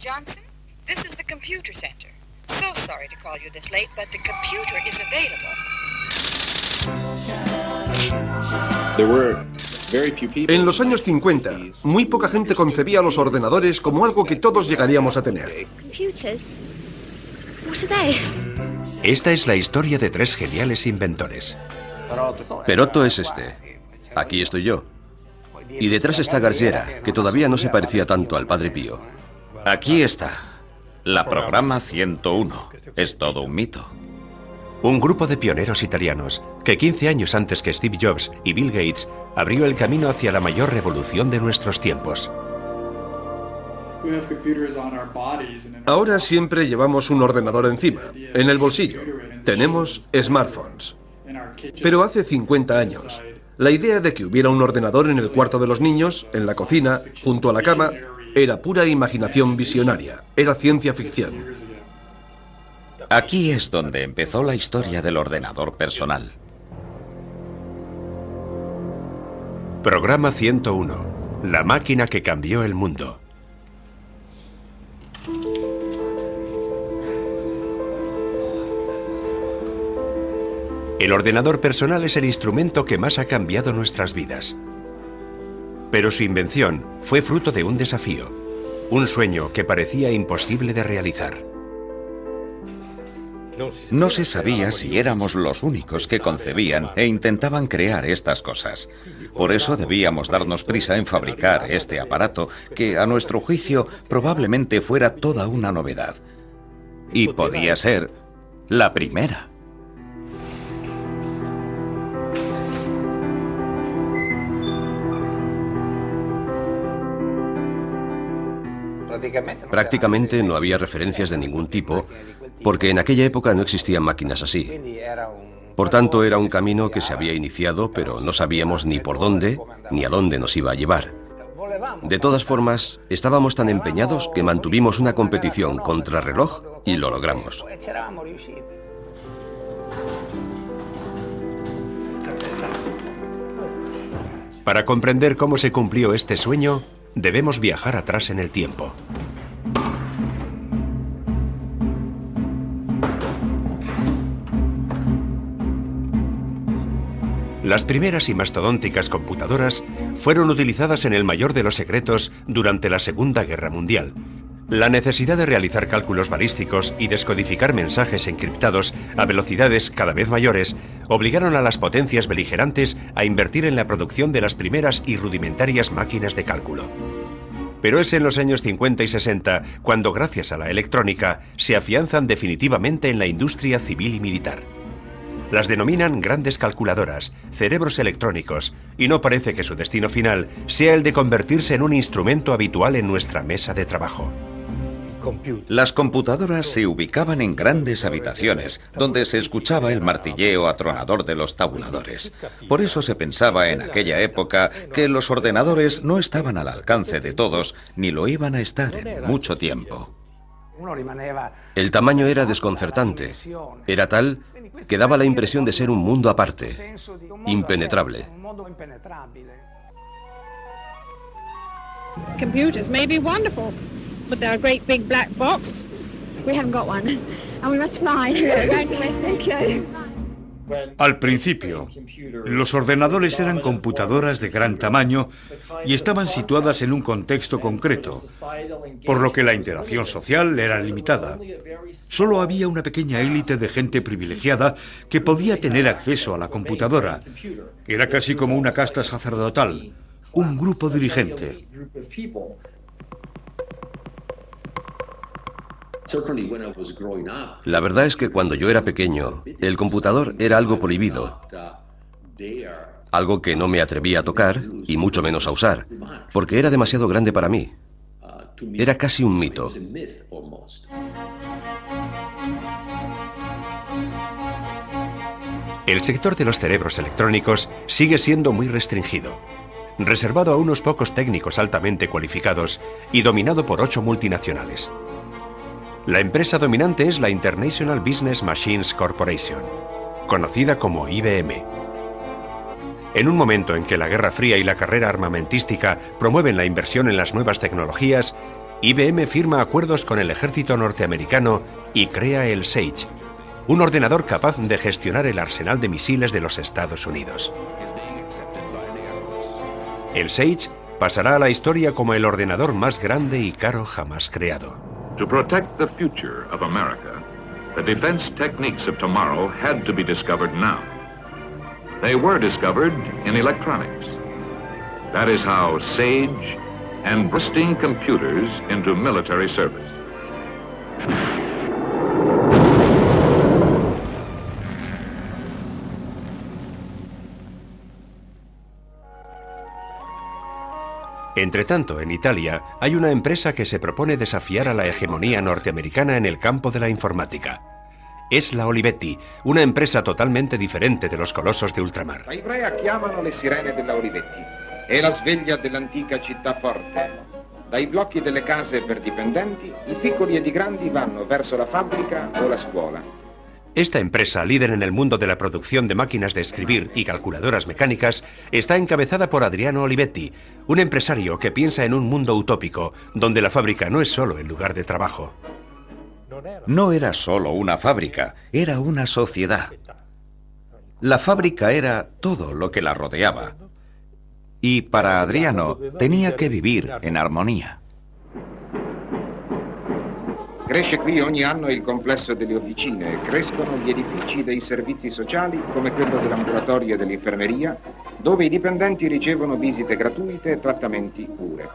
Johnson, this is the computer center. So sorry to call you this late, but the computer is available. En los años 50, muy poca gente concebía los ordenadores como algo que todos llegaríamos a tener. Esta es la historia de tres geniales inventores. Perotto es este. Aquí estoy yo. Y detrás está Gargera, que todavía no se parecía tanto al Padre Pío. Aquí está. La programa 101. Es todo un mito. Un grupo de pioneros italianos que 15 años antes que Steve Jobs y Bill Gates abrió el camino hacia la mayor revolución de nuestros tiempos. Ahora siempre llevamos un ordenador encima, en el bolsillo. Tenemos smartphones. Pero hace 50 años, la idea de que hubiera un ordenador en el cuarto de los niños, en la cocina, junto a la cama, era pura imaginación visionaria, era ciencia ficción. Aquí es donde empezó la historia del ordenador personal. Programa 101. La máquina que cambió el mundo. El ordenador personal es el instrumento que más ha cambiado nuestras vidas. Pero su invención fue fruto de un desafío, un sueño que parecía imposible de realizar. No se sabía si éramos los únicos que concebían e intentaban crear estas cosas. Por eso debíamos darnos prisa en fabricar este aparato que, a nuestro juicio, probablemente fuera toda una novedad. Y podía ser la primera. Prácticamente no había referencias de ningún tipo, porque en aquella época no existían máquinas así. Por tanto, era un camino que se había iniciado, pero no sabíamos ni por dónde, ni a dónde nos iba a llevar. De todas formas, estábamos tan empeñados que mantuvimos una competición contrarreloj y lo logramos. Para comprender cómo se cumplió este sueño, debemos viajar atrás en el tiempo. Las primeras y mastodónticas computadoras fueron utilizadas en el mayor de los secretos durante la Segunda Guerra Mundial. La necesidad de realizar cálculos balísticos y descodificar mensajes encriptados a velocidades cada vez mayores obligaron a las potencias beligerantes a invertir en la producción de las primeras y rudimentarias máquinas de cálculo. Pero es en los años 50 y 60 cuando, gracias a la electrónica, se afianzan definitivamente en la industria civil y militar. Las denominan grandes calculadoras, cerebros electrónicos, y no parece que su destino final sea el de convertirse en un instrumento habitual en nuestra mesa de trabajo. Las computadoras se ubicaban en grandes habitaciones, donde se escuchaba el martilleo atronador de los tabuladores. Por eso se pensaba en aquella época que los ordenadores no estaban al alcance de todos, ni lo iban a estar en mucho tiempo. El tamaño era desconcertante. Era tal que daba la impresión de ser un mundo aparte, impenetrable. Computers may be wonderful, but they're a great big black box. We haven't got one, and we must fly. We're going to Mexico. Al principio, los ordenadores eran computadoras de gran tamaño y estaban situadas en un contexto concreto, por lo que la interacción social era limitada. Solo había una pequeña élite de gente privilegiada que podía tener acceso a la computadora. Era casi como una casta sacerdotal, un grupo dirigente. La verdad es que cuando yo era pequeño, el computador era algo prohibido, algo que no me atrevía a tocar y mucho menos a usar, porque era demasiado grande para mí. Era casi un mito. El sector de los cerebros electrónicos sigue siendo muy restringido, reservado a unos pocos técnicos altamente cualificados y dominado por 8 multinacionales. La empresa dominante es la International Business Machines Corporation, conocida como IBM. En un momento en que la Guerra Fría y la carrera armamentística promueven la inversión en las nuevas tecnologías, IBM firma acuerdos con el ejército norteamericano y crea el Sage, un ordenador capaz de gestionar el arsenal de misiles de los Estados Unidos. El Sage pasará a la historia como el ordenador más grande y caro jamás creado. To protect the future of America, the defense techniques of tomorrow had to be discovered now. They were discovered in electronics. That is how Sage and bursting computers into military service. Entretanto, en Italia hay una empresa que se propone desafiar a la hegemonía norteamericana en el campo de la informática. Es la Olivetti, una empresa totalmente diferente de los colosos de ultramar. Da Ivrea chiamano le sirene della Olivetti. È la sveglia dell'antica città forte. Dai blocchi delle case per dipendenti, i piccoli ed i grandi vanno verso la fabbrica o la scuola. Esta empresa, líder en el mundo de la producción de máquinas de escribir y calculadoras mecánicas, está encabezada por Adriano Olivetti, un empresario que piensa en un mundo utópico, donde la fábrica no es solo el lugar de trabajo. No era solo una fábrica, era una sociedad. La fábrica era todo lo que la rodeaba. Y para Adriano tenía que vivir en armonía. Cresce qui ogni anno il complesso delle officine, crescono gli edifici dei servizi sociali come quello dell'ambulatorio e dell'infermeria, dove i dipendenti ricevono visite gratuite e trattamenti cure.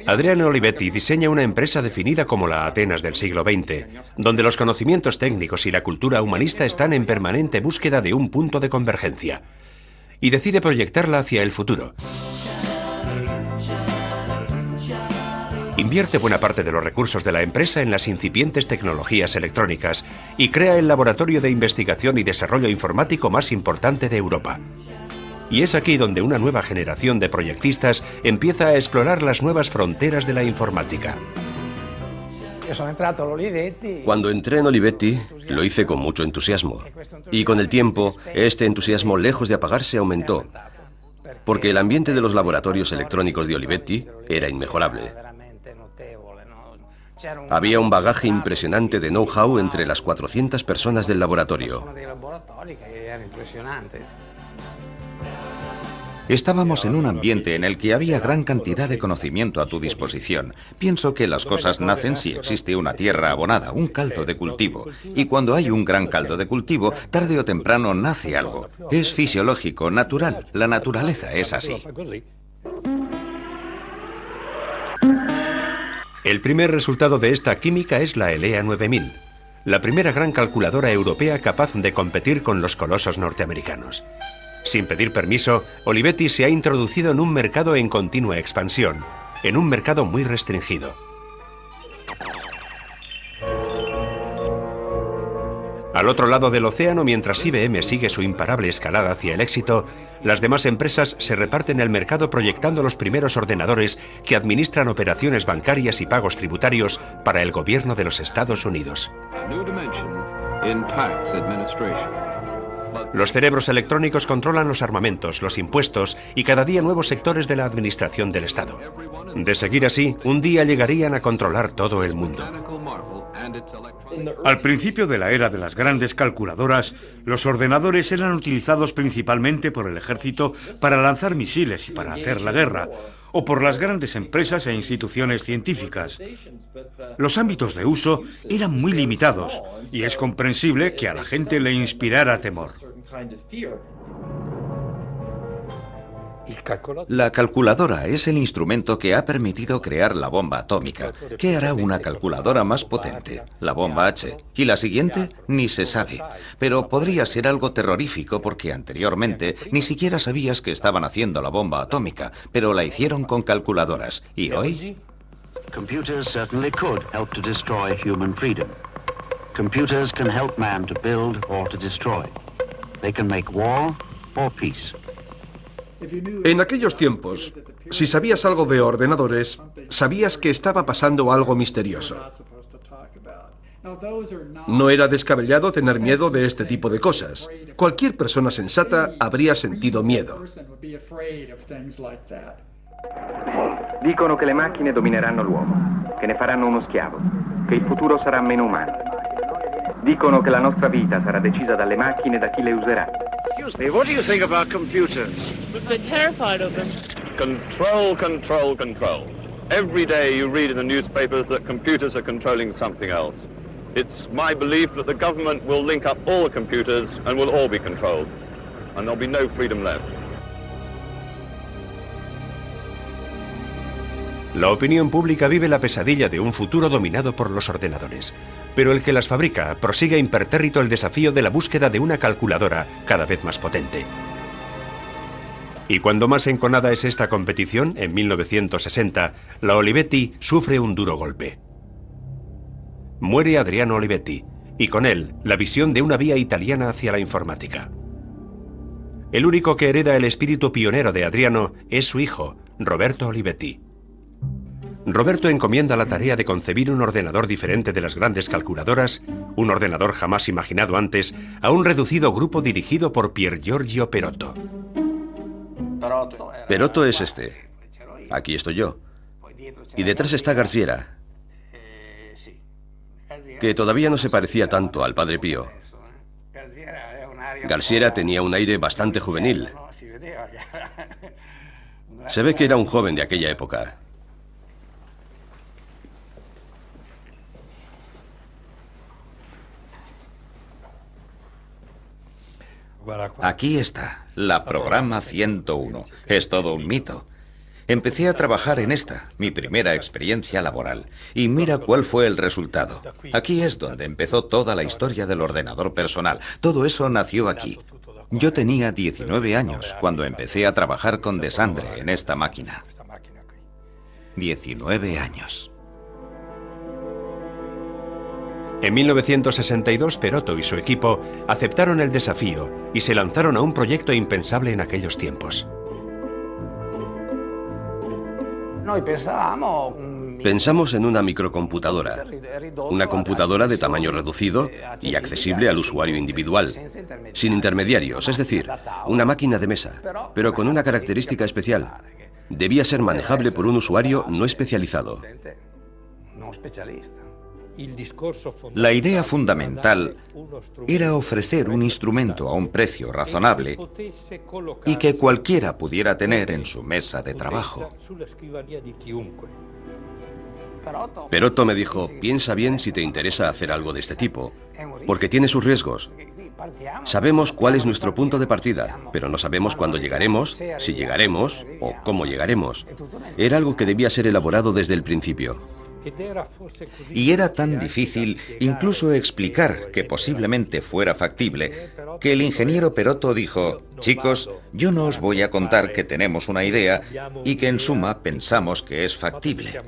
Adriano Olivetti diseña una empresa definida como la Atenas del siglo XX, donde los conocimientos técnicos y la cultura humanista están en permanente búsqueda de un punto de convergencia, y decide proyectarla hacia el futuro. Invierte buena parte de los recursos de la empresa en las incipientes tecnologías electrónicas y crea el laboratorio de investigación y desarrollo informático más importante de Europa. Y es aquí donde una nueva generación de proyectistas empieza a explorar las nuevas fronteras de la informática. Cuando entré en Olivetti, lo hice con mucho entusiasmo. Y con el tiempo, este entusiasmo, lejos de apagarse, aumentó. Porque el ambiente de los laboratorios electrónicos de Olivetti era inmejorable. Había un bagaje impresionante de know-how entre las 400 personas del laboratorio. Estábamos en un ambiente en el que había gran cantidad de conocimiento a tu disposición. Pienso que las cosas nacen si existe una tierra abonada, un caldo de cultivo. Y cuando hay un gran caldo de cultivo, tarde o temprano nace algo. Es fisiológico, natural. La naturaleza es así. El primer resultado de esta química es la ELEA 9000, la primera gran calculadora europea capaz de competir con los colosos norteamericanos. Sin pedir permiso, Olivetti se ha introducido en un mercado en continua expansión, en un mercado muy restringido. Al otro lado del océano, mientras IBM sigue su imparable escalada hacia el éxito, las demás empresas se reparten el mercado proyectando los primeros ordenadores que administran operaciones bancarias y pagos tributarios para el gobierno de los Estados Unidos. Los cerebros electrónicos controlan los armamentos, los impuestos y cada día nuevos sectores de la administración del Estado. De seguir así, un día llegarían a controlar todo el mundo. Al principio de la era de las grandes calculadoras, los ordenadores eran utilizados principalmente por el ejército para lanzar misiles y para hacer la guerra, o por las grandes empresas e instituciones científicas. Los ámbitos de uso eran muy limitados, y es comprensible que a la gente le inspirara temor. La calculadora es el instrumento que ha permitido crear la bomba atómica. ¿Qué hará una calculadora más potente? La bomba H. ¿Y la siguiente? Ni se sabe. Pero podría ser algo terrorífico porque anteriormente ni siquiera sabías que estaban haciendo la bomba atómica, pero la hicieron con calculadoras. ¿Y hoy? Computers certainly could help to destroy human freedom. Computers can help man to build or to destroy. They can make war or peace. En aquellos tiempos, si sabías algo de ordenadores, sabías que estaba pasando algo misterioso. No era descabellado tener miedo de este tipo de cosas. Cualquier persona sensata habría sentido miedo. Dicono che le macchine domineranno l'uomo, che ne faranno uno schiavo, che il futuro sarà meno umano. Dicono che la nostra vita sarà decisa dalle macchine e da chi le userà. Excuse me, what do you think about computers? We're terrified of them. Control, control, control. Every day you read in the newspapers that computers are controlling something else. It's my belief that the government will link up all the computers and we'll all be controlled. And there'll be no freedom left. La opinión pública vive la pesadilla de un futuro dominado por los ordenadores, pero el que las fabrica prosigue impertérrito el desafío de la búsqueda de una calculadora cada vez más potente. Y cuando más enconada es esta competición, en 1960, la Olivetti sufre un duro golpe. Muere Adriano Olivetti, y con él la visión de una vía italiana hacia la informática. El único que hereda el espíritu pionero de Adriano es su hijo, Roberto Olivetti. Roberto encomienda la tarea de concebir un ordenador diferente de las grandes calculadoras, un ordenador jamás imaginado antes, a un reducido grupo dirigido por Pier Giorgio Perotto. Perotto es este. Aquí estoy yo. Y detrás está Garciera, que todavía no se parecía tanto al Padre Pío. Garciera tenía un aire bastante juvenil. Se ve que era un joven de aquella época. Aquí está, la programa 101. Es todo un mito. Empecé a trabajar en esta, mi primera experiencia laboral, y mira cuál fue el resultado. Aquí es donde empezó toda la historia del ordenador personal. Todo eso nació aquí. Yo tenía 19 años cuando empecé a trabajar con Desandre en esta máquina. 19 años. En 1962, Perotto y su equipo aceptaron el desafío y se lanzaron a un proyecto impensable en aquellos tiempos. Pensamos en una microcomputadora, una computadora de tamaño reducido y accesible al usuario individual, sin intermediarios, es decir, una máquina de mesa, pero con una característica especial. Debía ser manejable por un usuario no especializado. La idea fundamental era ofrecer un instrumento a un precio razonable y que cualquiera pudiera tener en su mesa de trabajo. Perotto me dijo, piensa bien si te interesa hacer algo de este tipo, porque tiene sus riesgos. Sabemos cuál es nuestro punto de partida, pero no sabemos cuándo llegaremos, si llegaremos o cómo llegaremos. Era algo que debía ser elaborado desde el principio. Y era tan difícil incluso explicar que posiblemente fuera factible, que el ingeniero Perotto dijo, chicos, yo no os voy a contar que tenemos una idea y que en suma pensamos que es factible.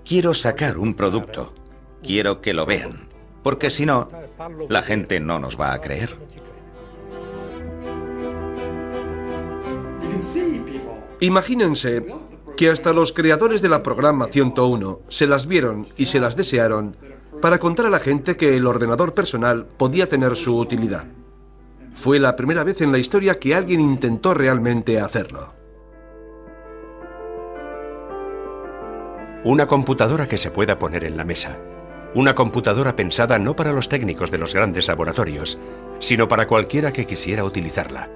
Quiero sacar un producto, quiero que lo vean, porque si no, la gente no nos va a creer. Imagínense que hasta los creadores de la programa 101 se las vieron y se las desearon para contar a la gente que el ordenador personal podía tener su utilidad. Fue la primera vez en la historia que alguien intentó realmente hacerlo. Una computadora que se pueda poner en la mesa. Una computadora pensada no para los técnicos de los grandes laboratorios, sino para cualquiera que quisiera utilizarla.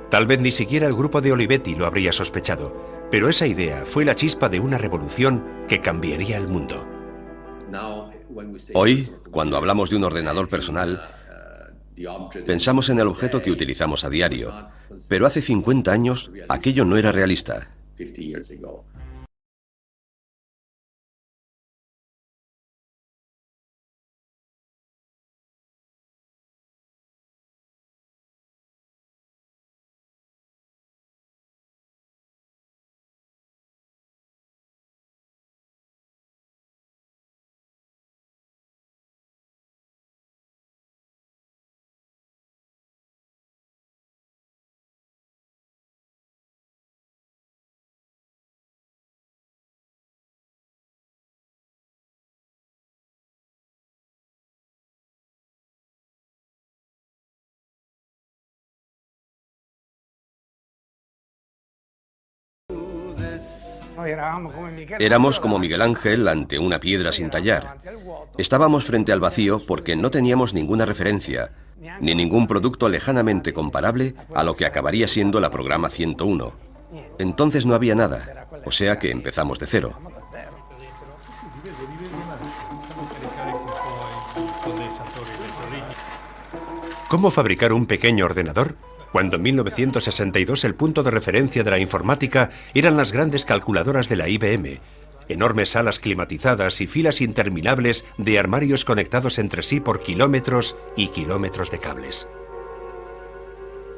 Tal vez ni siquiera el grupo de Olivetti lo habría sospechado, pero esa idea fue la chispa de una revolución que cambiaría el mundo. Hoy, cuando hablamos de un ordenador personal, pensamos en el objeto que utilizamos a diario, pero hace 50 años aquello no era realista. Éramos como Miguel Ángel ante una piedra sin tallar. Estábamos frente al vacío porque no teníamos ninguna referencia, ni ningún producto lejanamente comparable a lo que acabaría siendo la programa 101. Entonces no había nada, o sea que empezamos de cero. ¿Cómo fabricar un pequeño ordenador? Cuando en 1962 el punto de referencia de la informática eran las grandes calculadoras de la IBM, enormes salas climatizadas y filas interminables de armarios conectados entre sí por kilómetros y kilómetros de cables.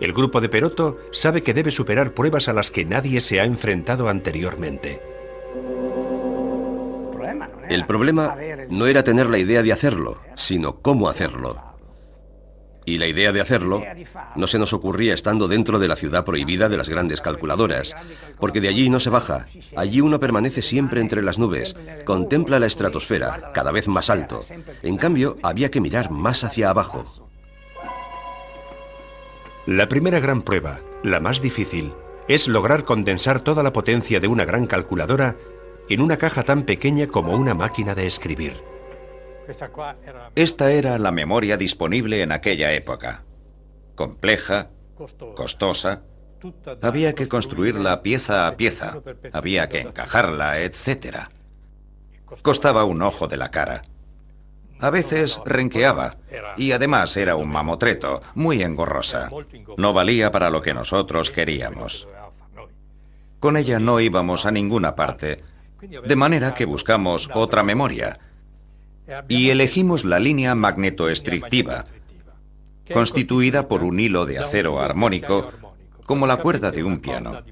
El grupo de Perotto sabe que debe superar pruebas a las que nadie se ha enfrentado anteriormente. El problema no era tener la idea de hacerlo, sino cómo hacerlo. Y la idea de hacerlo no se nos ocurría estando dentro de la ciudad prohibida de las grandes calculadoras, porque de allí no se baja, allí uno permanece siempre entre las nubes, contempla la estratosfera, cada vez más alto. En cambio, había que mirar más hacia abajo. La primera gran prueba, la más difícil, es lograr condensar toda la potencia de una gran calculadora en una caja tan pequeña como una máquina de escribir. Esta era la memoria disponible en aquella época. Compleja, costosa, había que construirla pieza a pieza, había que encajarla, etc. Costaba un ojo de la cara. A veces renqueaba, y además era un mamotreto, muy engorrosa. No valía para lo que nosotros queríamos. Con ella no íbamos a ninguna parte, de manera que buscamos otra memoria. Y elegimos la línea magnetoestrictiva, constituida por un hilo de acero armónico, como la cuerda de un piano.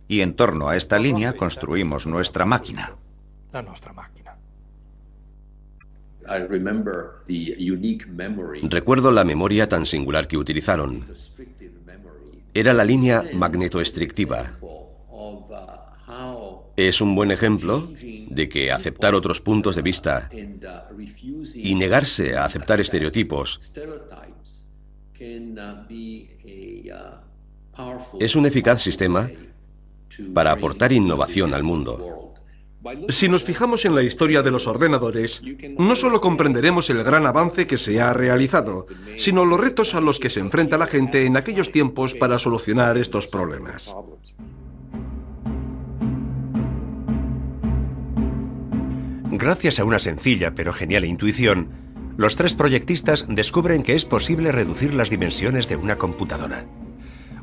Y en torno a esta línea construimos nuestra máquina. Recuerdo la memoria tan singular que utilizaron. Era la línea magnetoestrictiva. Es un buen ejemplo de que aceptar otros puntos de vista y negarse a aceptar estereotipos es un eficaz sistema para aportar innovación al mundo. Si nos fijamos en la historia de los ordenadores, no solo comprenderemos el gran avance que se ha realizado, sino los retos a los que se enfrenta la gente en aquellos tiempos para solucionar estos problemas. Gracias a una sencilla pero genial intuición, los tres proyectistas descubren que es posible reducir las dimensiones de una computadora.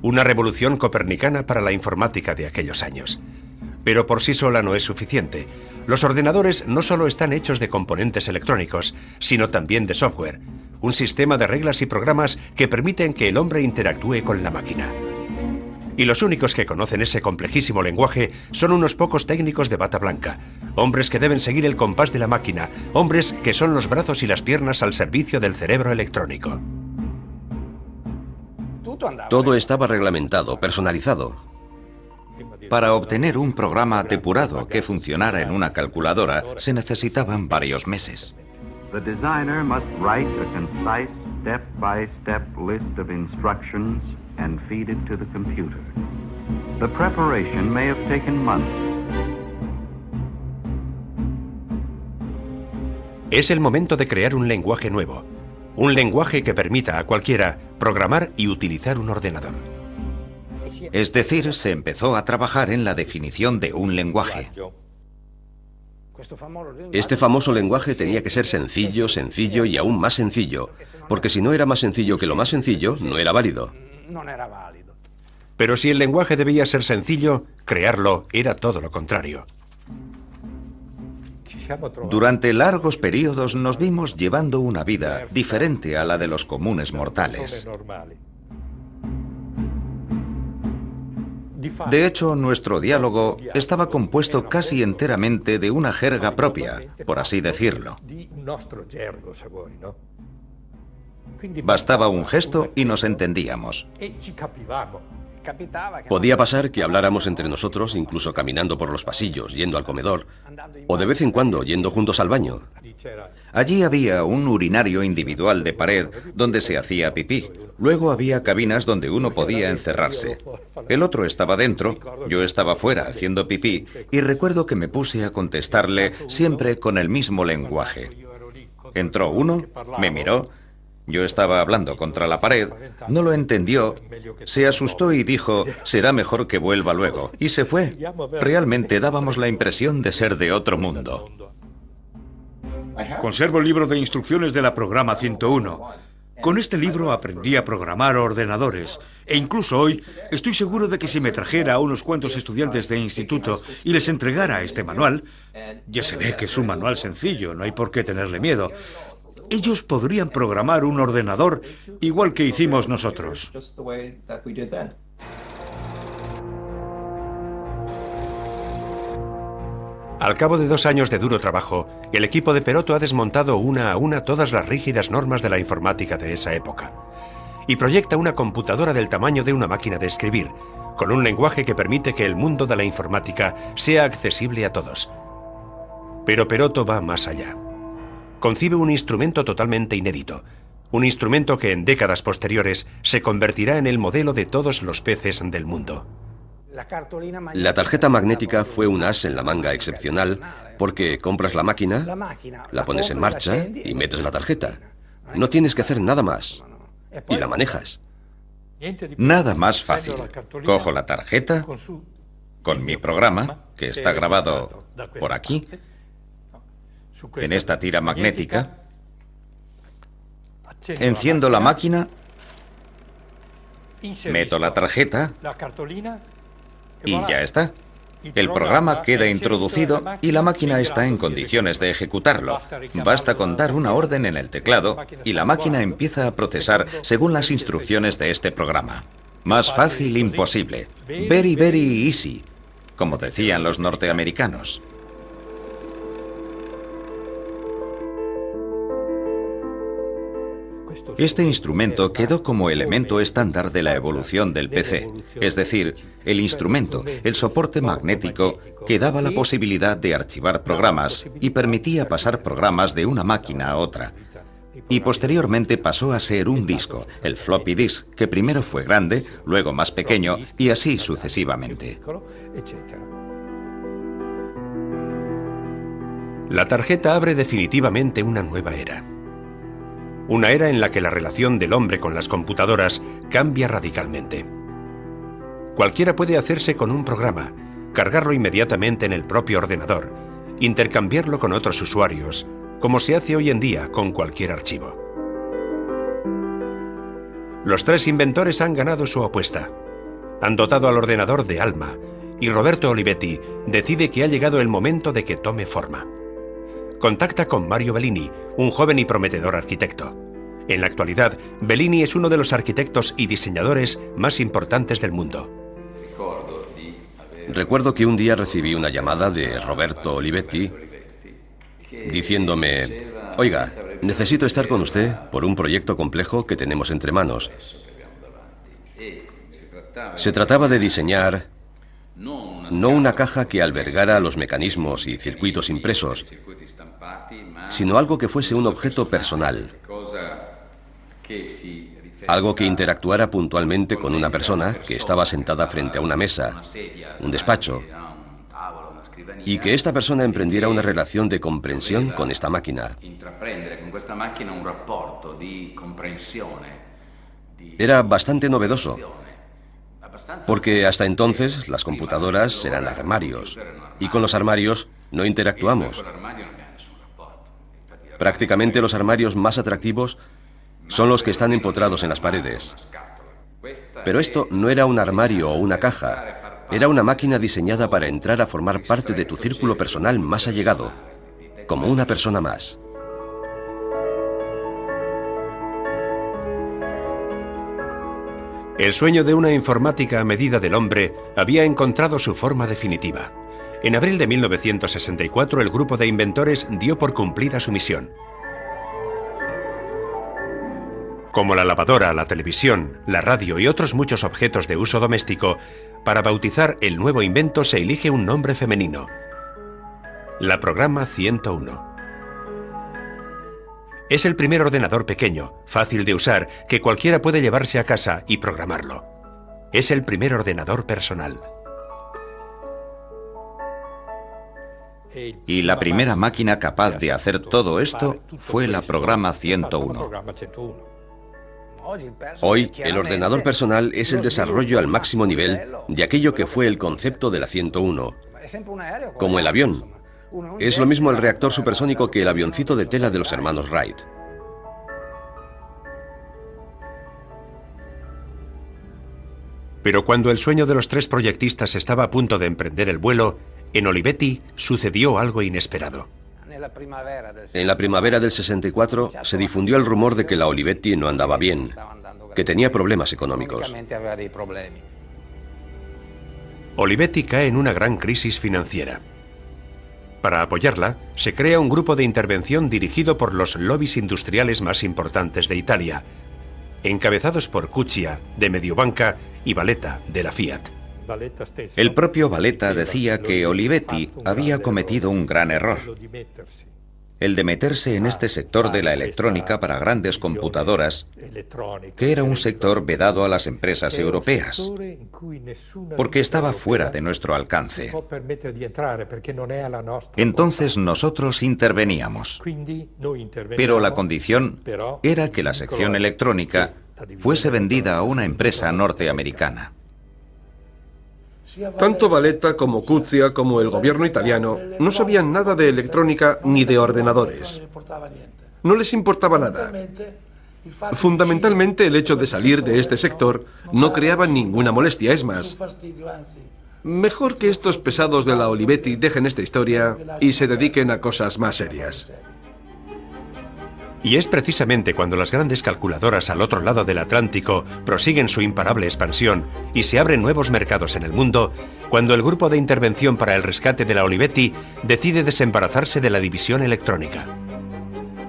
Una revolución copernicana para la informática de aquellos años. Pero por sí sola no es suficiente. Los ordenadores no solo están hechos de componentes electrónicos, sino también de software, un sistema de reglas y programas que permiten que el hombre interactúe con la máquina. Y los únicos que conocen ese complejísimo lenguaje son unos pocos técnicos de bata blanca, hombres que deben seguir el compás de la máquina, hombres que son los brazos y las piernas al servicio del cerebro electrónico. Todo estaba reglamentado, personalizado. Para obtener un programa depurado que funcionara en una calculadora se necesitaban varios meses. The designer must write a concise step-by-step list of instructions and feed it to the computer. The preparation may have taken months. Es el momento de crear un lenguaje nuevo, un lenguaje que permita a cualquiera programar y utilizar un ordenador. Es decir, se empezó a trabajar en la definición de un lenguaje. Este famoso lenguaje tenía que ser sencillo, sencillo y aún más sencillo, porque si no era más sencillo que lo más sencillo, no era válido. Pero si el lenguaje debía ser sencillo, crearlo era todo lo contrario. Durante largos periodos nos vimos llevando una vida diferente a la de los comunes mortales. De hecho, nuestro diálogo estaba compuesto casi enteramente de una jerga propia, por así decirlo. Bastaba un gesto y nos entendíamos. Podía pasar que habláramos entre nosotros, incluso caminando por los pasillos, yendo al comedor, o de vez en cuando yendo juntos al baño. Allí había un urinario individual de pared donde se hacía pipí. Luego había cabinas donde uno podía encerrarse. El otro estaba dentro, yo estaba fuera haciendo pipí, y recuerdo que me puse a contestarle siempre con el mismo lenguaje. Entró uno, me miró, yo estaba hablando contra la pared, no lo entendió, se asustó y dijo, será mejor que vuelva luego, y se fue. Realmente dábamos la impresión de ser de otro mundo. Conservo el libro de instrucciones de la programa 101. Con este libro aprendí a programar ordenadores, e incluso hoy estoy seguro de que si me trajera a unos cuantos estudiantes de instituto y les entregara este manual, ya se ve que es un manual sencillo, no hay por qué tenerle miedo, ellos podrían programar un ordenador igual que hicimos nosotros. Al cabo de 2 años de duro trabajo, el equipo de Perotto ha desmontado una a una todas las rígidas normas de la informática de esa época y proyecta una computadora del tamaño de una máquina de escribir, con un lenguaje que permite que el mundo de la informática sea accesible a todos. Pero Perotto va más allá. Concibe un instrumento totalmente inédito, un instrumento que en décadas posteriores se convertirá en el modelo de todos los peces del mundo. La tarjeta magnética fue un as en la manga excepcional porque compras la máquina, la pones en marcha y metes la tarjeta. No tienes que hacer nada más. Y la manejas. Nada más fácil. Cojo la tarjeta con mi programa, que está grabado por aquí, en esta tira magnética. Enciendo la máquina, meto la tarjeta y ya está. El programa queda introducido y la máquina está en condiciones de ejecutarlo. Basta con dar una orden en el teclado y la máquina empieza a procesar según las instrucciones de este programa. Más fácil imposible. Very, very easy, como decían los norteamericanos. Este instrumento quedó como elemento estándar de la evolución del PC, es decir, el instrumento, el soporte magnético que daba la posibilidad de archivar programas y permitía pasar programas de una máquina a otra. Y posteriormente pasó a ser un disco, el floppy disk, que primero fue grande, luego más pequeño y así sucesivamente. La tarjeta abre definitivamente una nueva era. Una era en la que la relación del hombre con las computadoras cambia radicalmente. Cualquiera puede hacerse con un programa, cargarlo inmediatamente en el propio ordenador, intercambiarlo con otros usuarios, como se hace hoy en día con cualquier archivo. Los 3 inventores han ganado su apuesta. Han dotado al ordenador de alma, y Roberto Olivetti decide que ha llegado el momento de que tome forma. Contacta con Mario Bellini, un joven y prometedor arquitecto. En la actualidad, Bellini es uno de los arquitectos y diseñadores más importantes del mundo. Recuerdo que un día recibí una llamada de Roberto Olivetti diciéndome: oiga, necesito estar con usted por un proyecto complejo que tenemos entre manos. Se trataba de diseñar no una caja que albergara los mecanismos y circuitos impresos, sino algo que fuese un objeto personal, algo que interactuara puntualmente con una persona que estaba sentada frente a una mesa, un despacho, y que esta persona emprendiera una relación de comprensión con esta máquina. Era bastante novedoso, porque hasta entonces las computadoras eran armarios, y con los armarios no interactuamos. Prácticamente los armarios más atractivos son los que están empotrados en las paredes. Pero esto no era un armario o una caja, era una máquina diseñada para entrar a formar parte de tu círculo personal más allegado, como una persona más. El sueño de una informática a medida del hombre había encontrado su forma definitiva. En abril de 1964, el grupo de inventores dio por cumplida su misión. como la lavadora, la televisión, la radio y otros muchos objetos de uso doméstico, para bautizar el nuevo invento se elige un nombre femenino: la Programa 101. Es el primer ordenador pequeño, fácil de usar, que cualquiera puede llevarse a casa y programarlo. Es el primer ordenador personal. Y la primera máquina capaz de hacer todo esto fue la Programa 101. Hoy, el ordenador personal es el desarrollo al máximo nivel de aquello que fue el concepto de la 101, como el avión. Es lo mismo el reactor supersónico que el avioncito de tela de los hermanos Wright. Pero cuando el sueño de los 3 proyectistas estaba a punto de emprender el vuelo, en Olivetti sucedió algo inesperado. En la primavera del 64 se difundió el rumor de que la Olivetti no andaba bien, que tenía problemas económicos. Olivetti cae en una gran crisis financiera. Para apoyarla, se crea un grupo de intervención dirigido por los lobbies industriales más importantes de Italia, encabezados por Cuccia, de Mediobanca, y Valletta, de la Fiat. El propio Valletta decía que Olivetti había cometido un gran error: el de meterse en este sector de la electrónica para grandes computadoras, que era un sector vedado a las empresas europeas, porque estaba fuera de nuestro alcance. Entonces nosotros interveníamos, pero la condición era que la sección electrónica fuese vendida a una empresa norteamericana. Tanto Valletta como Cuccia como el gobierno italiano no sabían nada de electrónica ni de ordenadores. No les importaba nada. Fundamentalmente, el hecho de salir de este sector no creaba ninguna molestia. Es más, mejor que estos pesados de la Olivetti dejen esta historia y se dediquen a cosas más serias. Y es precisamente cuando las grandes calculadoras al otro lado del Atlántico prosiguen su imparable expansión y se abren nuevos mercados en el mundo, cuando el grupo de intervención para el rescate de la Olivetti decide desembarazarse de la división electrónica.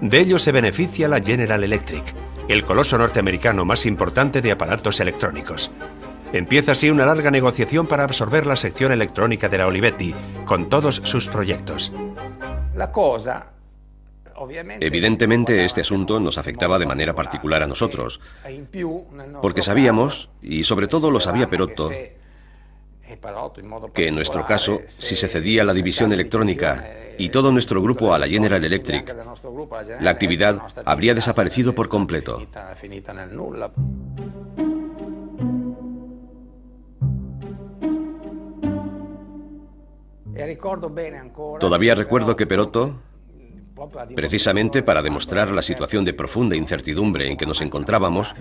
De ello se beneficia la General Electric, el coloso norteamericano más importante de aparatos electrónicos. Empieza así una larga negociación para absorber la sección electrónica de la Olivetti, con todos sus proyectos. Evidentemente, este asunto nos afectaba de manera particular a nosotros, porque sabíamos, y sobre todo lo sabía Perotto, que en nuestro caso, si se cedía la división electrónica y todo nuestro grupo a la General Electric, la actividad habría desaparecido por completo. Todavía recuerdo que Perotto, precisamente para demostrar la situación de profunda incertidumbre en que nos encontrábamos,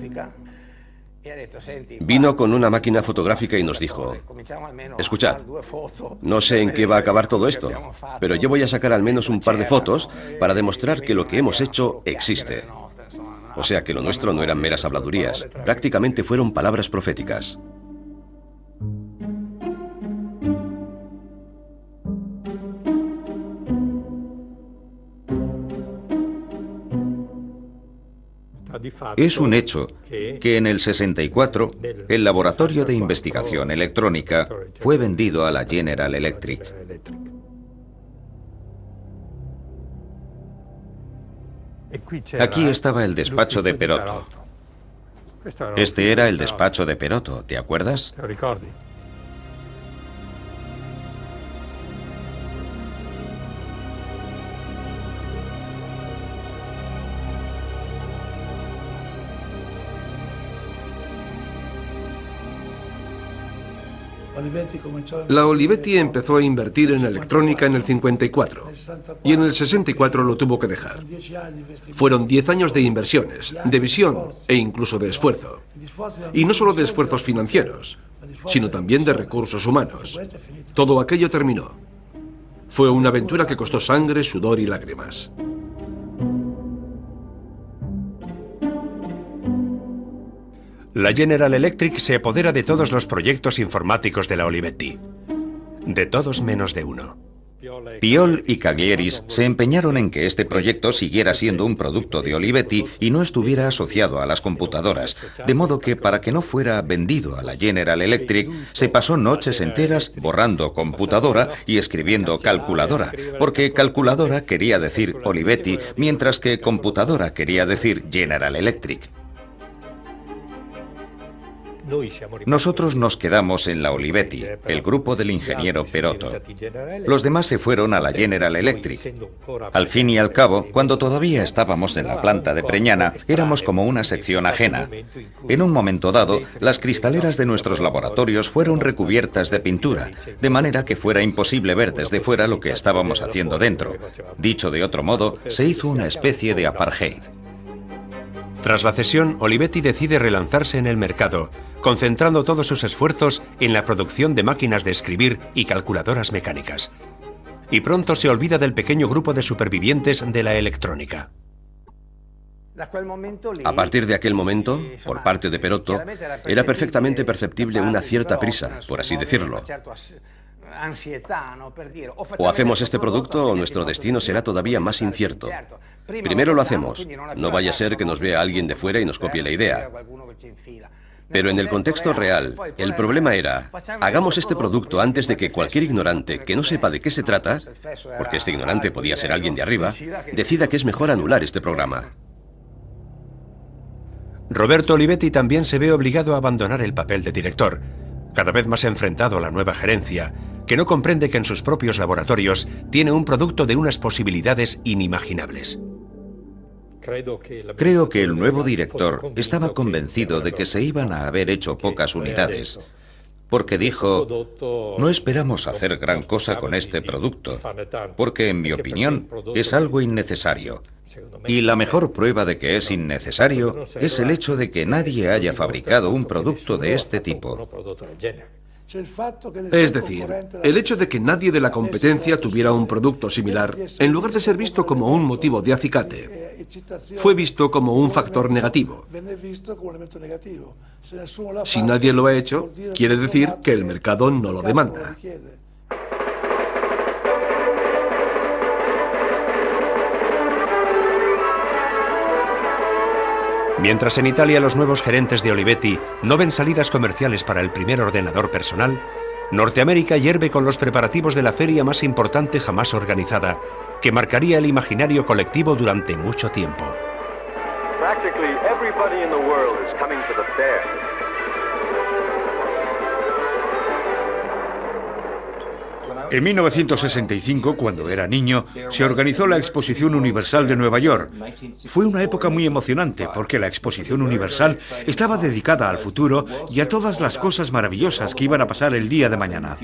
vino con una máquina fotográfica y nos dijo: escuchad, no sé en qué va a acabar todo esto, pero yo voy a sacar al menos un par de fotos para demostrar que lo que hemos hecho existe. O sea que lo nuestro no eran meras habladurías, prácticamente fueron palabras proféticas. Es un hecho que en el 64 el laboratorio de investigación electrónica fue vendido a la General Electric. Aquí estaba el despacho de Perotto. Este era el despacho de Perotto, ¿te acuerdas? La Olivetti empezó a invertir en electrónica en el 54 y en el 64 lo tuvo que dejar. Fueron 10 años de inversiones, de visión e incluso de esfuerzo. Y no solo de esfuerzos financieros, sino también de recursos humanos. Todo aquello terminó. Fue una aventura que costó sangre, sudor y lágrimas. La General Electric se apodera de todos los proyectos informáticos de la Olivetti. De todos menos de uno. Piol y Caglieris se empeñaron en que este proyecto siguiera siendo un producto de Olivetti y no estuviera asociado a las computadoras, de modo que para que no fuera vendido a la General Electric, se pasó noches enteras borrando computadora y escribiendo calculadora, porque calculadora quería decir Olivetti, mientras que computadora quería decir General Electric. Nosotros nos quedamos en la Olivetti, el grupo del ingeniero Perotto. Los demás se fueron a la General Electric. Al fin y al cabo, cuando todavía estábamos en la planta de Preñana, éramos como una sección ajena. En un momento dado, las cristaleras de nuestros laboratorios fueron recubiertas de pintura, de manera que fuera imposible ver desde fuera lo que estábamos haciendo dentro. Dicho de otro modo, se hizo una especie de apartheid. Tras la cesión, Olivetti decide relanzarse en el mercado, concentrando todos sus esfuerzos en la producción de máquinas de escribir y calculadoras mecánicas. Y pronto se olvida del pequeño grupo de supervivientes de la electrónica. A partir de aquel momento, por parte de Perotto, era perfectamente perceptible una cierta prisa, por así decirlo. O hacemos este producto o nuestro destino será todavía más incierto. Primero lo hacemos, no vaya a ser que nos vea alguien de fuera y nos copie la idea. Pero en el contexto real, el problema era, hagamos este producto antes de que cualquier ignorante que no sepa de qué se trata, porque este ignorante podía ser alguien de arriba, decida que es mejor anular este programa. Roberto Olivetti también se ve obligado a abandonar el papel de director, cada vez más enfrentado a la nueva gerencia, que no comprende que en sus propios laboratorios tiene un producto de unas posibilidades inimaginables. Creo que el nuevo director estaba convencido de que se iban a haber hecho pocas unidades, porque dijo, no esperamos hacer gran cosa con este producto, porque en mi opinión es algo innecesario. Y la mejor prueba de que es innecesario es el hecho de que nadie haya fabricado un producto de este tipo. Es decir, el hecho de que nadie de la competencia tuviera un producto similar, en lugar de ser visto como un motivo de acicate, fue visto como un factor negativo. Si nadie lo ha hecho, quiere decir que el mercado no lo demanda. Mientras en Italia los nuevos gerentes de Olivetti no ven salidas comerciales para el primer ordenador personal, Norteamérica hierve con los preparativos de la feria más importante jamás organizada, que marcaría el imaginario colectivo durante mucho tiempo. En 1965, cuando era niño, se organizó la Exposición Universal de Nueva York. Fue una época muy emocionante porque la Exposición Universal estaba dedicada al futuro y a todas las cosas maravillosas que iban a pasar el día de mañana.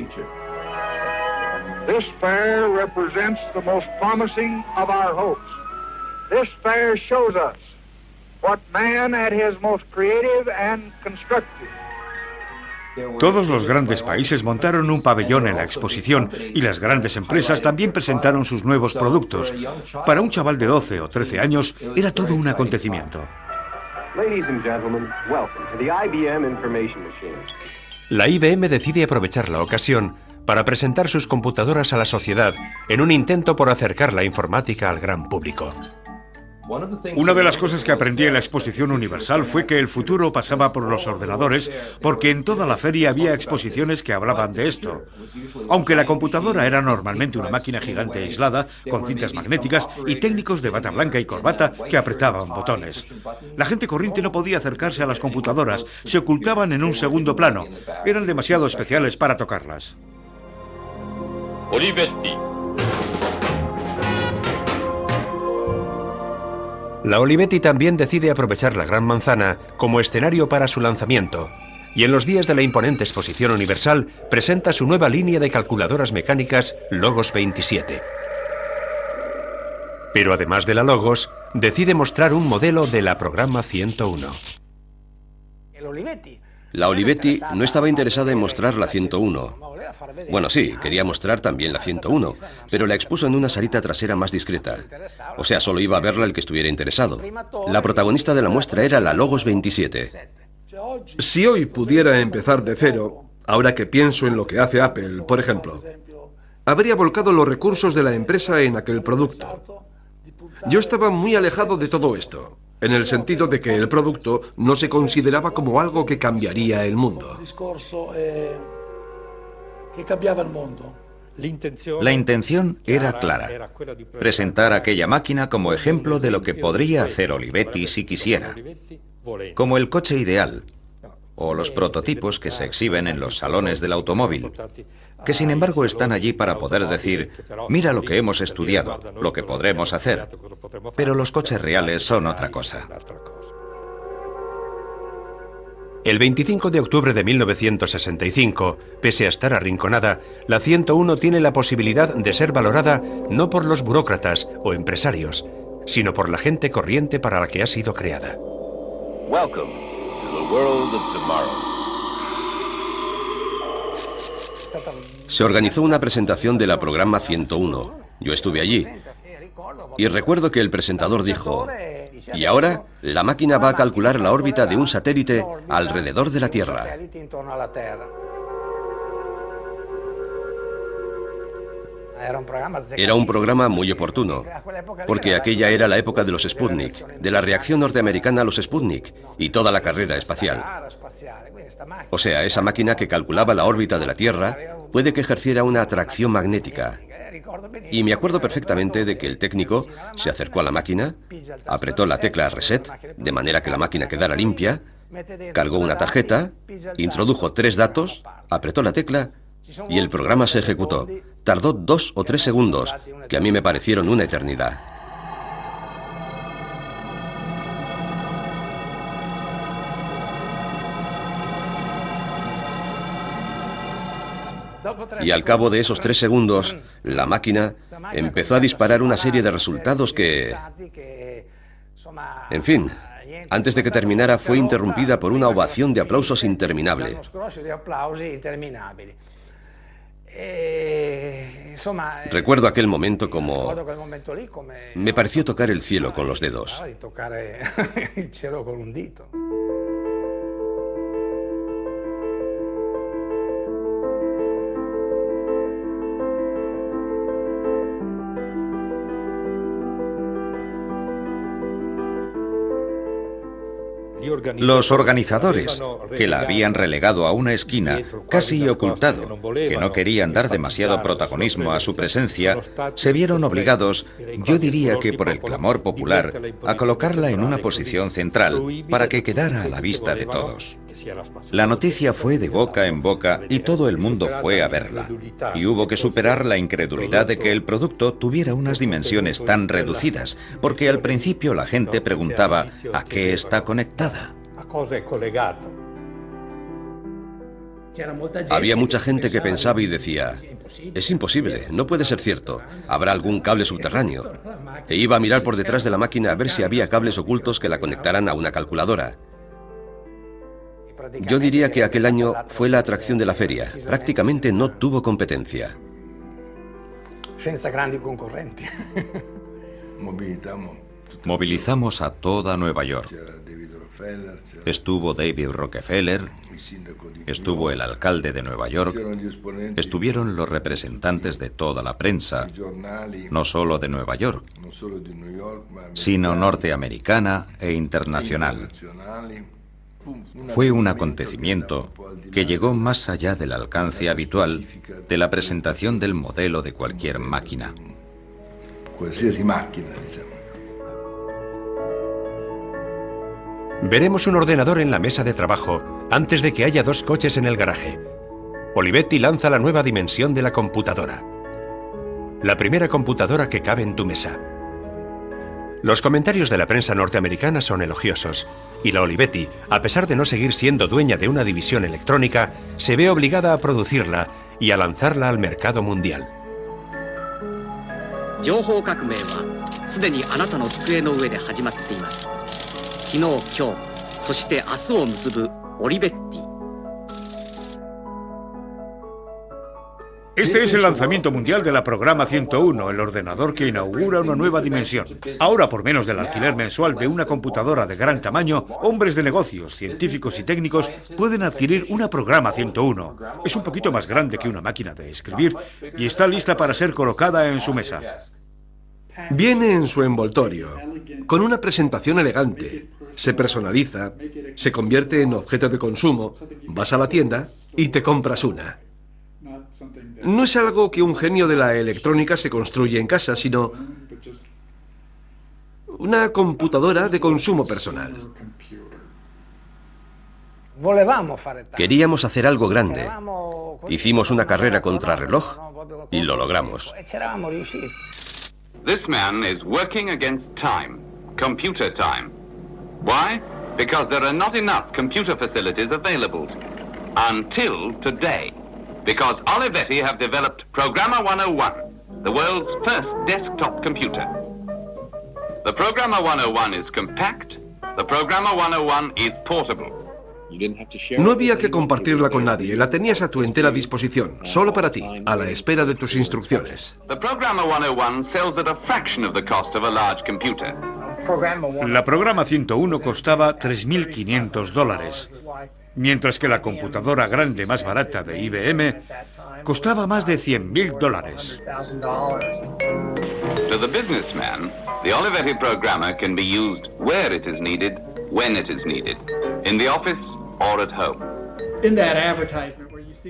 This fair represents the most promising of our hopes. This fair shows us what man at his most creative and constructive. Todos los grandes países montaron un pabellón en la exposición y las grandes empresas también presentaron sus nuevos productos. Para un chaval de 12 o 13 años era todo un acontecimiento. La IBM decide aprovechar la ocasión para presentar sus computadoras a la sociedad en un intento por acercar la informática al gran público. Una de las cosas que aprendí en la Exposición Universal fue que el futuro pasaba por los ordenadores, porque en toda la feria había exposiciones que hablaban de esto. Aunque la computadora era normalmente una máquina gigante aislada, con cintas magnéticas y técnicos de bata blanca y corbata que apretaban botones. La gente corriente no podía acercarse a las computadoras, se ocultaban en un segundo plano. Eran demasiado especiales para tocarlas. Olivetti. La Olivetti también decide aprovechar la Gran Manzana como escenario para su lanzamiento, y en los días de la imponente Exposición Universal presenta su nueva línea de calculadoras mecánicas Logos 27. Pero además de la Logos, decide mostrar un modelo de la Programa 101. La Olivetti no estaba interesada en mostrar la 101. Bueno, sí, quería mostrar también la 101, pero la expuso en una salita trasera más discreta. O sea, solo iba a verla el que estuviera interesado. La protagonista de la muestra era la Logos 27. Si hoy pudiera empezar de cero, ahora que pienso en lo que hace Apple, por ejemplo, habría volcado los recursos de la empresa en aquel producto. Yo estaba muy alejado de todo esto, en el sentido de que el producto no se consideraba como algo que cambiaría el mundo. La intención era clara: presentar aquella máquina como ejemplo de lo que podría hacer Olivetti si quisiera, como el coche ideal, o los prototipos que se exhiben en los salones del automóvil, que sin embargo están allí para poder decir: mira lo que hemos estudiado, lo que podremos hacer. Pero los coches reales son otra cosa. El 25 de octubre de 1965, pese a estar arrinconada, la 101 tiene la posibilidad de ser valorada no por los burócratas o empresarios, sino por la gente corriente para la que ha sido creada. Welcome to the world of tomorrow. Se organizó una presentación de la programa 101. Yo estuve allí. Y recuerdo que el presentador dijo: y ahora, la máquina va a calcular la órbita de un satélite alrededor de la Tierra. Era un programa muy oportuno, porque aquella era la época de los Sputnik, de la reacción norteamericana a los Sputnik y toda la carrera espacial. O sea, esa máquina que calculaba la órbita de la Tierra puede que ejerciera una atracción magnética. Y me acuerdo perfectamente de que el técnico se acercó a la máquina, apretó la tecla reset, de manera que la máquina quedara limpia, cargó una tarjeta, introdujo 3 datos, apretó la tecla y el programa se ejecutó. Tardó 2 o 3 segundos, que a mí me parecieron una eternidad. Y al cabo de esos 3 segundos, la máquina empezó a disparar una serie de resultados que... En fin, antes de que terminara fue interrumpida por una ovación de aplausos interminable. Recuerdo aquel momento como... me pareció tocar el cielo con los dedos. Los organizadores, que la habían relegado a una esquina, casi ocultado, que no querían dar demasiado protagonismo a su presencia, se vieron obligados, yo diría que por el clamor popular, a colocarla en una posición central para que quedara a la vista de todos. La noticia fue de boca en boca y todo el mundo fue a verla. Y hubo que superar la incredulidad de que el producto tuviera unas dimensiones tan reducidas, porque al principio la gente preguntaba ¿a qué está conectada? Había mucha gente que pensaba y decía: es imposible, no puede ser cierto, habrá algún cable subterráneo. E iba a mirar por detrás de la máquina a ver si había cables ocultos que la conectaran a una calculadora. Yo diría que aquel año fue la atracción de la feria. Prácticamente no tuvo competencia. Movilizamos a toda Nueva York. Estuvo David Rockefeller, estuvo el alcalde de Nueva York, estuvieron los representantes de toda la prensa, no solo de Nueva York, sino norteamericana e internacional. Fue un acontecimiento que llegó más allá del alcance habitual de la presentación del modelo de cualquier máquina. Veremos un ordenador en la mesa de trabajo antes de que haya 2 coches en el garaje. Olivetti lanza la nueva dimensión de la computadora. La primera computadora que cabe en tu mesa. Los comentarios de la prensa norteamericana son elogiosos, y la Olivetti, a pesar de no seguir siendo dueña de una división electrónica, se ve obligada a producirla y a lanzarla al mercado mundial. Este es el lanzamiento mundial de la Programa 101, el ordenador que inaugura una nueva dimensión. Ahora, por menos del alquiler mensual de una computadora de gran tamaño, hombres de negocios, científicos y técnicos pueden adquirir una Programa 101. Es un poquito más grande que una máquina de escribir y está lista para ser colocada en su mesa. Viene en su envoltorio, con una presentación elegante. Se personaliza, se convierte en objeto de consumo, vas a la tienda y te compras una. No es algo que un genio de la electrónica se construye en casa, sino una computadora de consumo personal. Queríamos hacer algo grande. Hicimos una carrera contrarreloj y lo logramos. This man is working against time, computer time. Why? Because there are not enough computer facilities available. Until today. Because Olivetti have developed Programmer 101, the world's first desktop computer. The Programmer 101 is compact. The Programmer 101 is portable. No había que compartirla con nadie, la tenías a tu entera disposición, solo para ti, a la espera de tus instrucciones. The Programmer 101 sells at a fraction of the cost of a large computer. La Programa 101 costaba $3.500, mientras que la computadora grande más barata de IBM costaba más de $100.000. To the businessman, the Olivetti Programmer can be used where it is needed, when it is needed, in the office or at home.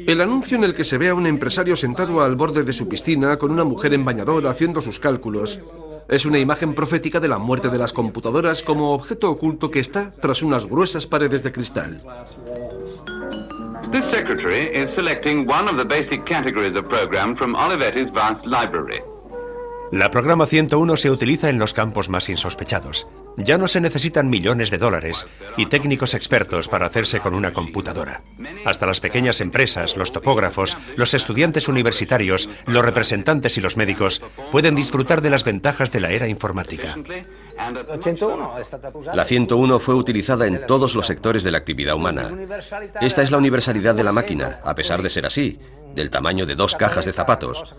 El anuncio en el que se ve a un empresario sentado al borde de su piscina con una mujer en bañador haciendo sus cálculos es una imagen profética de la muerte de las computadoras como objeto oculto que está tras unas gruesas paredes de cristal. This secretary is selecting one of the basic categories of program from Olivetti's vast library. La Programa 101 se utiliza en los campos más insospechados. Ya no se necesitan millones de dólares y técnicos expertos para hacerse con una computadora. Hasta las pequeñas empresas, los topógrafos, los estudiantes universitarios, los representantes y los médicos pueden disfrutar de las ventajas de la era informática. La 101 fue utilizada en todos los sectores de la actividad humana. Esta es la universalidad de la máquina, a pesar de ser así, del tamaño de 2 cajas de zapatos.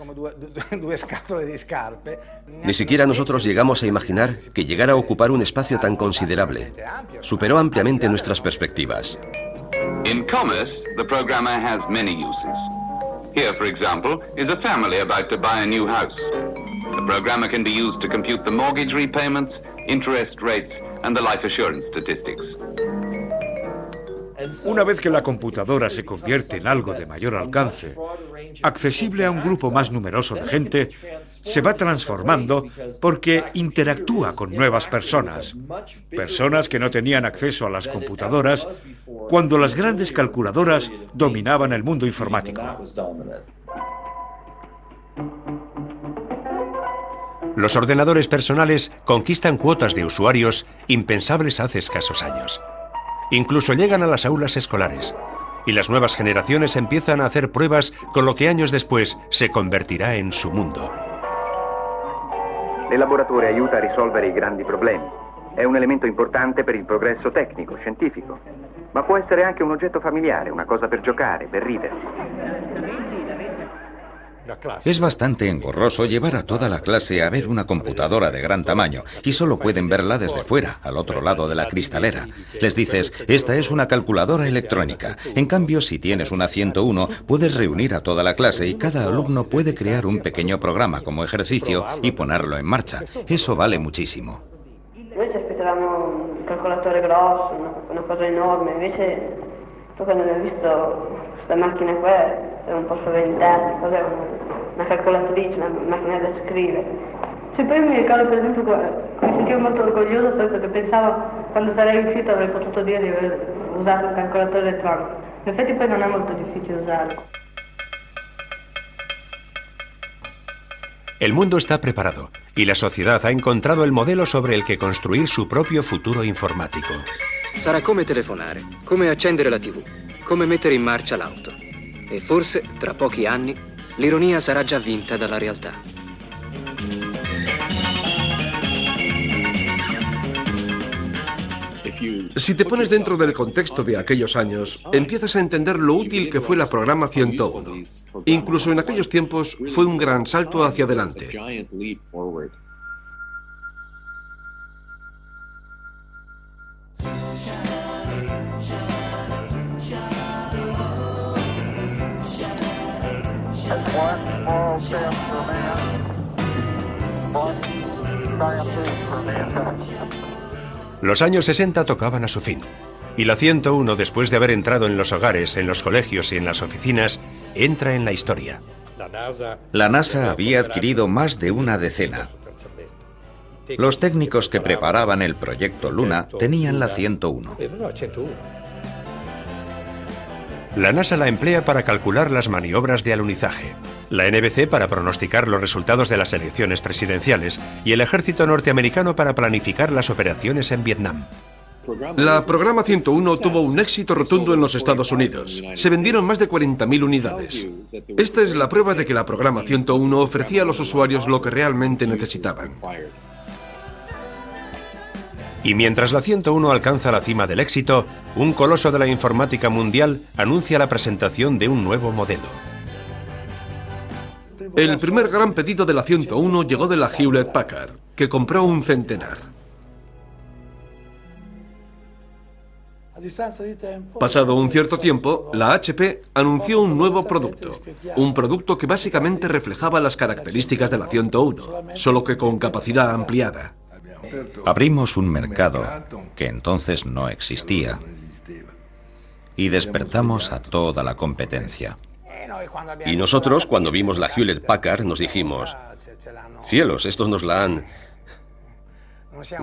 Ni siquiera nosotros llegamos a imaginar que llegara a ocupar un espacio tan considerable. Superó ampliamente nuestras perspectivas. In commerce, the programmer has many uses. Here, for example, is a family about to buy a new house. The programmer can be used to compute the mortgage repayments, interest rates, and the life assurance statistics. Una vez que la computadora se convierte en algo de mayor alcance, accesible a un grupo más numeroso de gente, se va transformando porque interactúa con nuevas personas. Personas que no tenían acceso a las computadoras cuando las grandes calculadoras dominaban el mundo informático. Los ordenadores personales conquistan cuotas de usuarios impensables hace escasos años. Incluso llegan a las aulas escolares, y las nuevas generaciones empiezan a hacer pruebas con lo que años después se convertirá en su mundo. Il laboratorio aiuta a risolvere i grandi problemi. È un elemento importante per il progresso tecnico, scientifico, ma può essere anche un oggetto familiare, una cosa per giocare, per ridere. Es bastante engorroso llevar a toda la clase a ver una computadora de gran tamaño y solo pueden verla desde fuera, al otro lado de la cristalera. Les dices, esta es una calculadora electrónica. En cambio, si tienes una 101, puedes reunir a toda la clase y cada alumno puede crear un pequeño programa como ejercicio y ponerlo en marcha. Eso vale muchísimo. Noi ci aspettavamo un calcolatore grosso, una cosa enorme, invece tu quando hai visto questa macchina qua sei un po' spaventati, cos'è una calcolatrice, una macchina da scrivere. Sì, poi mi ricordo per esempio mi sentivo molto orgoglioso perché pensavo quando sarei uscito avrei potuto dire di aver usato un calcolatore elettronico. In effetti poi non è molto difficile usarlo. El mundo está preparado y la sociedad ha encontrado el modelo sobre el que construir su propio futuro informático. Sarà come telefonare, come accendere la TV, come mettere in marcia l'auto. E forse, tra pochi anni, l'ironia sarà già vinta dalla realtà. Si te pones dentro del contexto de aquellos años, empiezas a entender lo útil que fue la programa 101. Incluso en aquellos tiempos fue un gran salto hacia adelante. Los años 60 tocaban a su fin, y la 101, después de haber entrado en los hogares, en los colegios y en las oficinas, entra en la historia. La NASA había adquirido más de una decena. Los técnicos que preparaban el proyecto Luna tenían la 101. La NASA la emplea para calcular las maniobras de alunizaje, la NBC para pronosticar los resultados de las elecciones presidenciales y el ejército norteamericano para planificar las operaciones en Vietnam. La programa 101 tuvo un éxito rotundo en los Estados Unidos. Se vendieron más de 40.000 unidades. Esta es la prueba de que la programa 101 ofrecía a los usuarios lo que realmente necesitaban. Y mientras la 101 alcanza la cima del éxito, un coloso de la informática mundial anuncia la presentación de un nuevo modelo. El primer gran pedido de la 101 llegó de la Hewlett Packard, que compró un centenar. Pasado un cierto tiempo, la HP anunció un nuevo producto. Un producto que básicamente reflejaba las características de la 101, solo que con capacidad ampliada. Abrimos un mercado que entonces no existía y despertamos a toda la competencia. Y nosotros, cuando vimos la Hewlett Packard, nos dijimos, cielos, estos nos la han...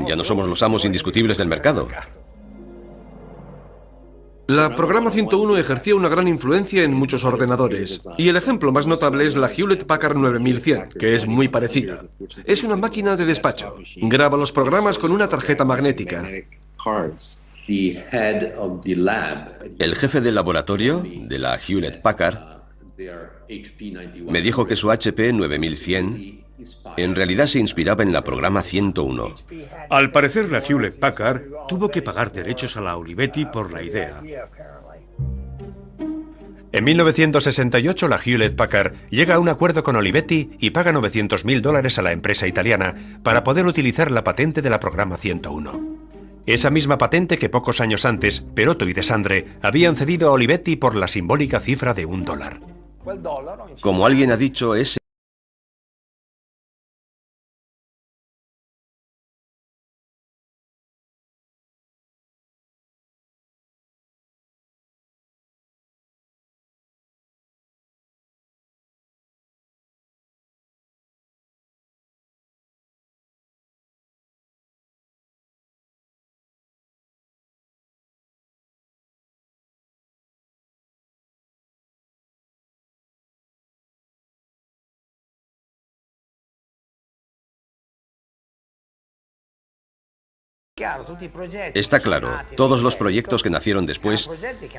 Ya no somos los amos indiscutibles del mercado. La programa 101 ejercía una gran influencia en muchos ordenadores, y el ejemplo más notable es la Hewlett Packard 9100, que es muy parecida. Es una máquina de despacho. Graba los programas con una tarjeta magnética. El jefe del laboratorio de la Hewlett Packard me dijo que su HP 9100 en realidad se inspiraba en la programa 101. Al parecer, la Hewlett Packard tuvo que pagar derechos a la Olivetti por la idea. En 1968, la Hewlett Packard llega a un acuerdo con Olivetti y paga $900.000 a la empresa italiana para poder utilizar la patente de la programa 101. Esa misma patente que pocos años antes, Perotto y Desandre habían cedido a Olivetti por la simbólica cifra de $1. Como alguien ha dicho, ese Está claro, todos los proyectos que nacieron después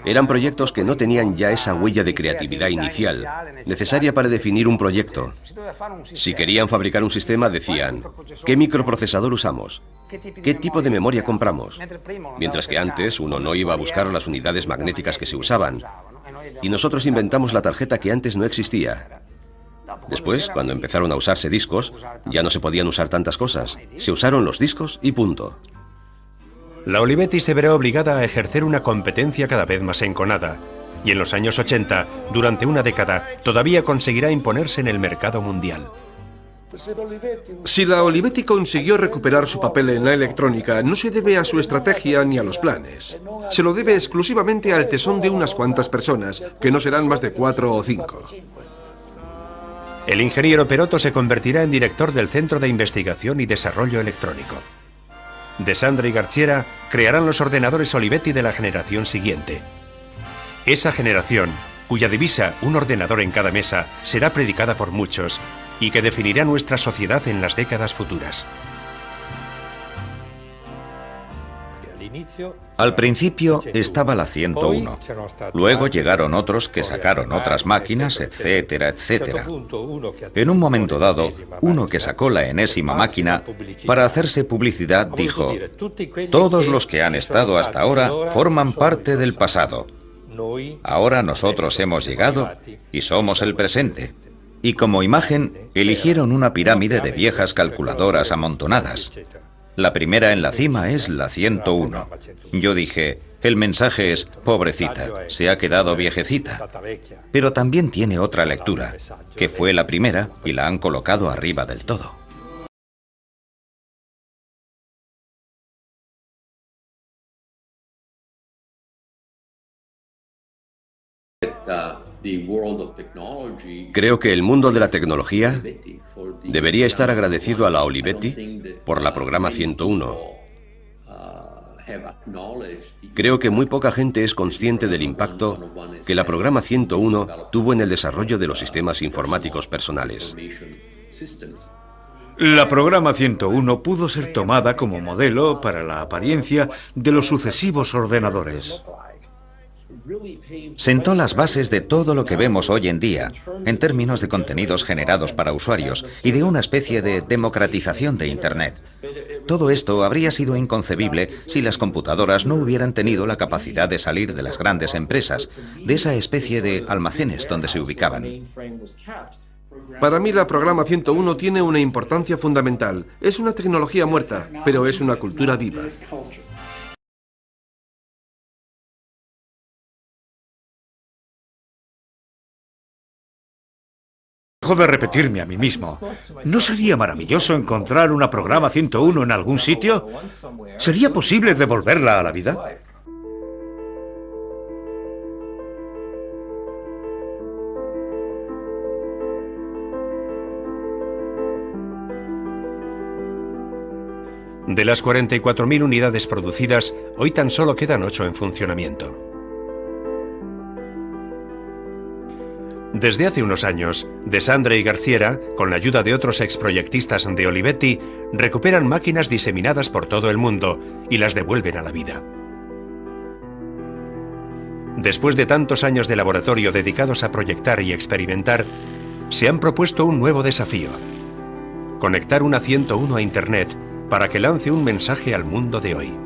eran proyectos que no tenían ya esa huella de creatividad inicial, necesaria para definir un proyecto. Si querían fabricar un sistema, decían, ¿qué microprocesador usamos? ¿Qué tipo de memoria compramos? Mientras que antes uno no iba a buscar las unidades magnéticas que se usaban. Y nosotros inventamos la tarjeta que antes no existía. Después, cuando empezaron a usarse discos, ya no se podían usar tantas cosas. Se usaron los discos y punto. La Olivetti se verá obligada a ejercer una competencia cada vez más enconada, y en los años 80, durante una década, todavía conseguirá imponerse en el mercado mundial. Si la Olivetti consiguió recuperar su papel en la electrónica, no se debe a su estrategia ni a los planes. Se lo debe exclusivamente al tesón de unas cuantas personas, que no serán más de 4 o 5. El ingeniero Perotto se convertirá en director del Centro de Investigación y Desarrollo Electrónico. Desandre y Garchiera crearán los ordenadores Olivetti de la generación siguiente. Esa generación, cuya divisa, un ordenador en cada mesa, será predicada por muchos y que definirá nuestra sociedad en las décadas futuras. Al principio estaba la 101, luego llegaron otros que sacaron otras máquinas, etcétera, etcétera. En un momento dado, uno que sacó la enésima máquina, para hacerse publicidad dijo: todos los que han estado hasta ahora forman parte del pasado. Ahora nosotros hemos llegado y somos el presente. Y como imagen, eligieron una pirámide de viejas calculadoras amontonadas. La primera en la cima es la 101. Yo dije, el mensaje es, pobrecita, se ha quedado viejecita. Pero también tiene otra lectura, que fue la primera y la han colocado arriba del todo. Creo que el mundo de la tecnología debería estar agradecido a la Olivetti por la programa 101. Creo que muy poca gente es consciente del impacto que la programa 101 tuvo en el desarrollo de los sistemas informáticos personales. La programa 101 pudo ser tomada como modelo para la apariencia de los sucesivos ordenadores. Sentó las bases de todo lo que vemos hoy en día, en términos de contenidos generados para usuarios y de una especie de democratización de Internet. Todo esto habría sido inconcebible si las computadoras no hubieran tenido la capacidad de salir de las grandes empresas, de esa especie de almacenes donde se ubicaban. Para mí la programa 101 tiene una importancia fundamental. Es una tecnología muerta, pero es una cultura viva. Dejo de repetirme a mí mismo. ¿No sería maravilloso encontrar una programa 101 en algún sitio? ¿Sería posible devolverla a la vida? De las 44.000 unidades producidas, hoy tan solo quedan 8 en funcionamiento. Desde hace unos años, De Sandre y Garciera, con la ayuda de otros exproyectistas de Olivetti, recuperan máquinas diseminadas por todo el mundo y las devuelven a la vida. Después de tantos años de laboratorio dedicados a proyectar y experimentar, se han propuesto un nuevo desafío: conectar una 101 a Internet para que lance un mensaje al mundo de hoy.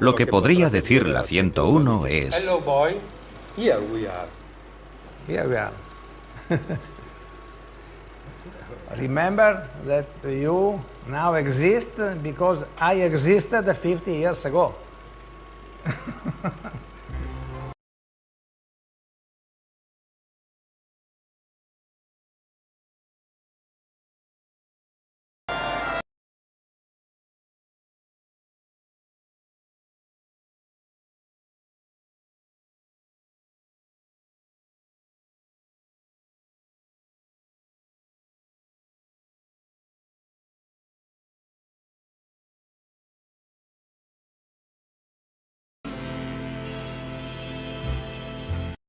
Lo que podría decir la 101 es: Hello boy, here we are. Here we are. Remember that you now exist because I existed 50 years ago.